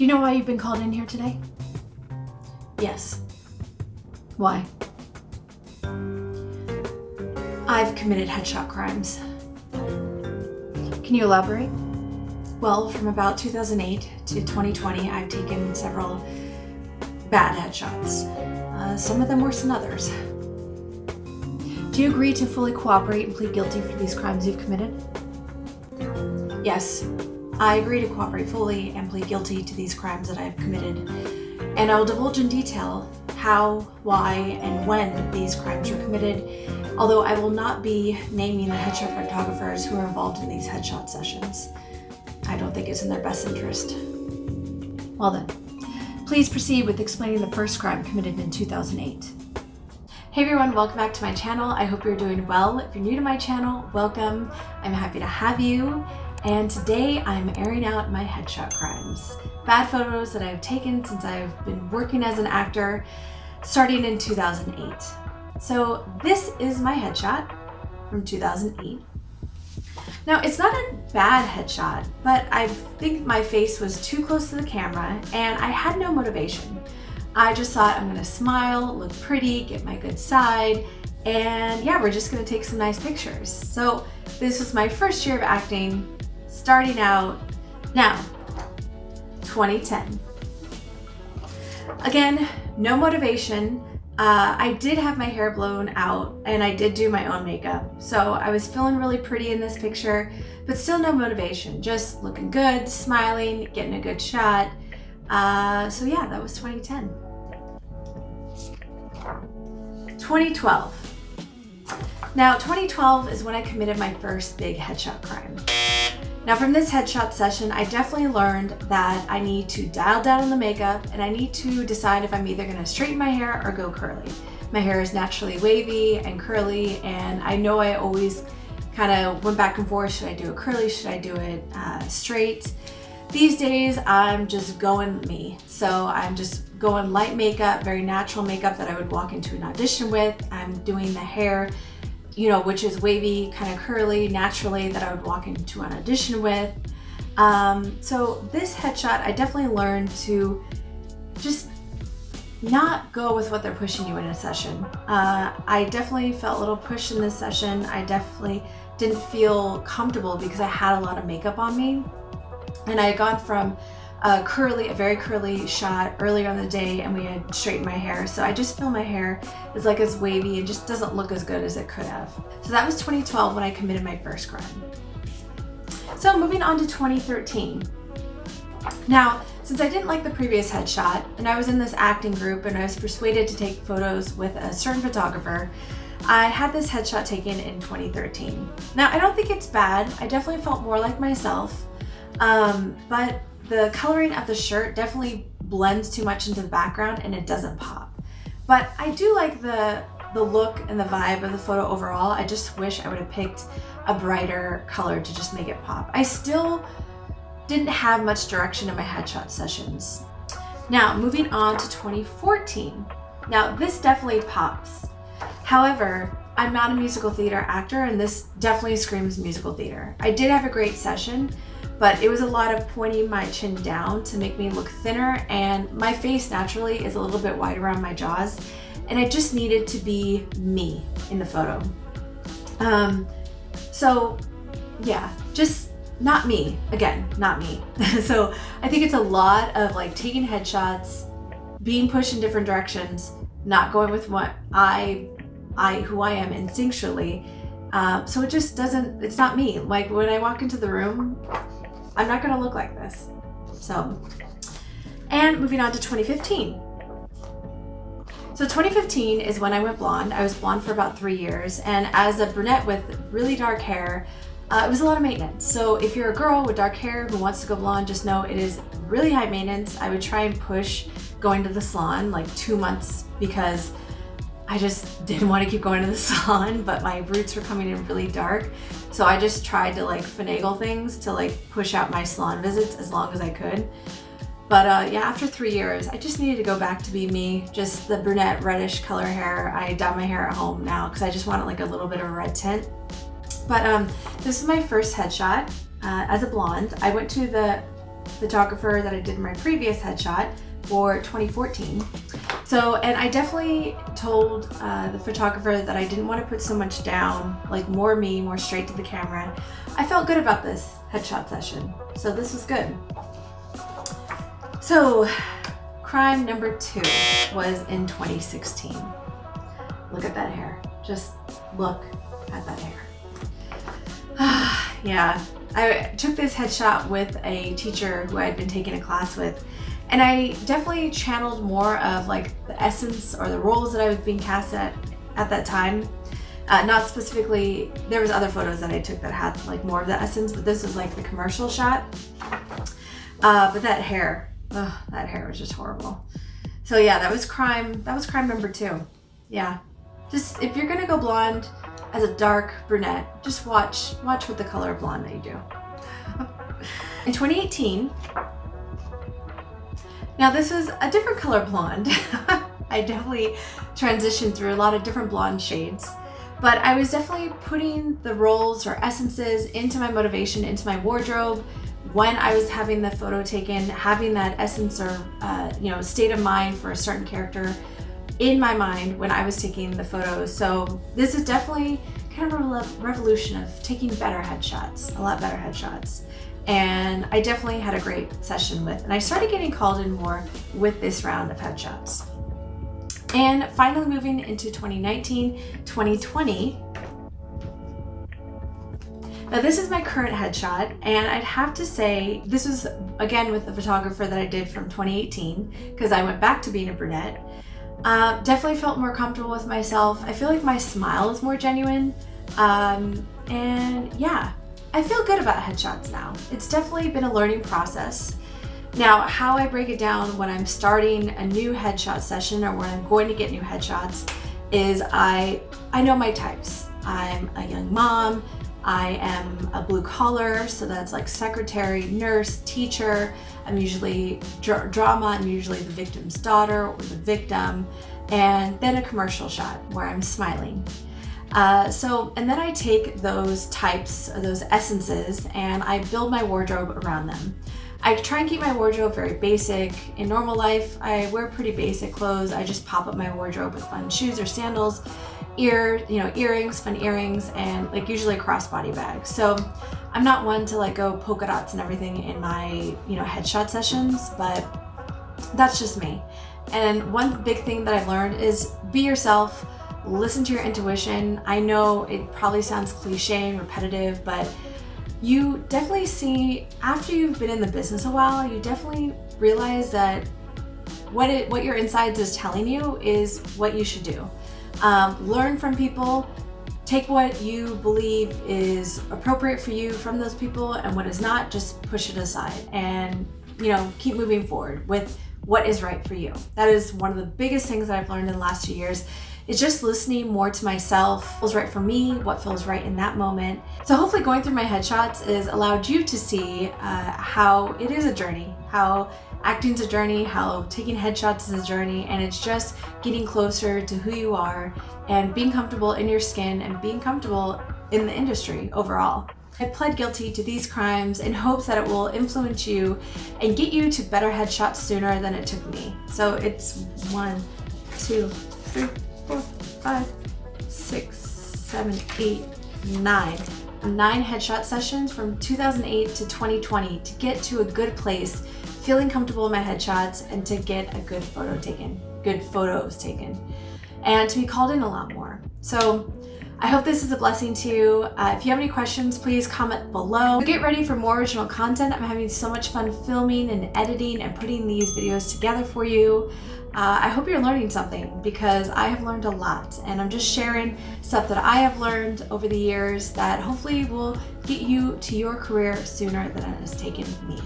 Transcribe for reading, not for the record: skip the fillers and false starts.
Do you know why you've been called in here today? Yes. Why? I've committed headshot crimes. Can you elaborate? Well, from about 2008 to 2020, I've taken several bad headshots. Some of them worse than others. Do you agree to fully cooperate and plead guilty for these crimes you've committed? Yes, I agree to cooperate fully and plead guilty to these crimes that I've committed. And I will divulge in detail how, why, and when these crimes were committed, although I will not be naming the headshot photographers who are involved in these headshot sessions. I don't think it's in their best interest. Well then, please proceed with explaining the first crime committed in 2008. Hey everyone, welcome back to my channel. I hope you're doing well. If you're new to my channel, welcome. I'm happy to have you. And today I'm airing out my headshot crimes. Bad photos that I've taken since I've been working as an actor, starting in 2008. So this is my headshot from 2008. Now, it's not a bad headshot, but I think my face was too close to the camera and I had no motivation. I just thought I'm gonna smile, look pretty, get my good side, and yeah, we're just gonna take some nice pictures. So this was my first year of acting, starting out. Now, 2010. Again, no motivation. I did have my hair blown out and I did do my own makeup. So I was feeling really pretty in this picture, but still no motivation. Just looking good, smiling, getting a good shot. So yeah, that was 2010. 2012. Now 2012 is when I committed my first big headshot crime. Now from this headshot session, I definitely learned that I need to dial down on the makeup and I need to decide if I'm either gonna straighten my hair or go curly. My hair is naturally wavy and curly, and I know I always kind of went back and forth. Should I do it curly? Should I do it straight? These days, I'm just going me. So I'm just going light makeup, very natural makeup that I would walk into an audition with. I'm doing the hair, you know, which is wavy, kind of curly, naturally, that I would walk into an audition with. So this headshot, I definitely learned to just not go with what they're pushing you in a session. I definitely felt a little pushed in this session. I definitely didn't feel comfortable because I had a lot of makeup on me. And I had gone from a very curly shot earlier in the day, and we had straightened my hair. So I just feel my hair is like as wavy and just doesn't look as good as it could have. So that was 2012 when I committed my first crime. So moving on to 2013. Now, since I didn't like the previous headshot and I was in this acting group and I was persuaded to take photos with a certain photographer, I had this headshot taken in 2013. Now, I don't think it's bad. I definitely felt more like myself. But the coloring of the shirt definitely blends too much into the background and it doesn't pop. But I do like the look and the vibe of the photo overall. I just wish I would have picked a brighter color to just make it pop. I still didn't have much direction in my headshot sessions. Now, moving on to 2014. Now, this definitely pops. However, I'm not a musical theater actor and this definitely screams musical theater. I did have a great session, but it was a lot of pointing my chin down to make me look thinner, and my face naturally is a little bit wide around my jaws, and I just needed to be me in the photo. So yeah, just not me. Again, not me. So I think it's a lot of like taking headshots, being pushed in different directions, not going with what who I am instinctually. So it just doesn't, it's not me. Like when I walk into the room, I'm not gonna look like this. So, and moving on to 2015. So 2015 is when I went blonde. I was blonde for about 3 years, and as a brunette with really dark hair, it was a lot of maintenance. So if you're a girl with dark hair who wants to go blonde, just know it is really high maintenance. I would try and push going to the salon like 2 months because I just didn't want to keep going to the salon, but my roots were coming in really dark. So I just tried to like finagle things to like push out my salon visits as long as I could. But yeah, after 3 years, I just needed to go back to be me, just the brunette reddish color hair. I dye my hair at home now because I just wanted like a little bit of a red tint. But this is my first headshot as a blonde. I went to the photographer that I did my previous headshot for 2014. So, and I definitely told the photographer that I didn't want to put so much down, like more me, more straight to the camera. I felt good about this headshot session, so this was good. So, crime number 2 was in 2016. Look at that hair. Just look at that hair. Yeah, I took this headshot with a teacher who I had been taking a class with, and I definitely channeled more of like the essence or the roles that I was being cast at that time. Not specifically, there was other photos that I took that had like more of the essence, but this was like the commercial shot. But that hair was just horrible. So yeah, that was crime number 2. Yeah, just if you're gonna go blonde as a dark brunette, just watch what the color of blonde that you do. In 2018, now this was a different color blonde. I definitely transitioned through a lot of different blonde shades, but I was definitely putting the roles or essences into my motivation, into my wardrobe when I was having the photo taken, having that essence or state of mind for a certain character in my mind when I was taking the photos. So this is definitely kind of a revolution of taking better headshots, a lot better headshots. And I definitely had a great session with, and I started getting called in more with this round of headshots. And finally moving into 2019, 2020. Now this is my current headshot, and I'd have to say this was again with the photographer that I did from 2018, because I went back to being a brunette. Definitely felt more comfortable with myself. I feel like my smile is more genuine. And yeah, I feel good about headshots now. It's definitely been a learning process. Now, how I break it down when I'm starting a new headshot session or when I'm going to get new headshots is I know my types. I'm a young mom. I am a blue collar, so that's like secretary, nurse, teacher. I'm usually drama. I'm usually the victim's daughter or the victim, and then a commercial shot where I'm smiling. And then I take those types, those essences, and I build my wardrobe around them. I try and keep my wardrobe very basic. In normal life, I wear pretty basic clothes. I just pop up my wardrobe with fun shoes or sandals, earrings, fun earrings, and like usually a crossbody bag. So I'm not one to like go polka dots and everything in my, headshot sessions, but that's just me. And one big thing that I've learned is be yourself, listen to your intuition. I know it probably sounds cliche and repetitive, but you definitely see, after you've been in the business a while, you definitely realize that what your insides is telling you is what you should do. Learn from people, take what you believe is appropriate for you from those people, and what is not, just push it aside and, keep moving forward with what is right for you. That is one of the biggest things that I've learned in the last 2 years. It's just listening more to myself, what feels right for me, what feels right in that moment. So hopefully going through my headshots has allowed you to see how it is a journey, how acting's a journey, how taking headshots is a journey, and it's just getting closer to who you are and being comfortable in your skin and being comfortable in the industry overall. I pled guilty to these crimes in hopes that it will influence you and get you to better headshots sooner than it took me. So it's 1, 2, 3, 4, 5, 6, 7, 8, 9. 9 headshot sessions from 2008 to 2020 to get to a good place, feeling comfortable in my headshots, and to get a good photos taken, and to be called in a lot more. So I hope this is a blessing to you. If you have any questions, please comment below. Get ready for more original content. I'm having so much fun filming and editing and putting these videos together for you. I hope you're learning something, because I have learned a lot, and I'm just sharing stuff that I have learned over the years that hopefully will get you to your career sooner than it has taken me.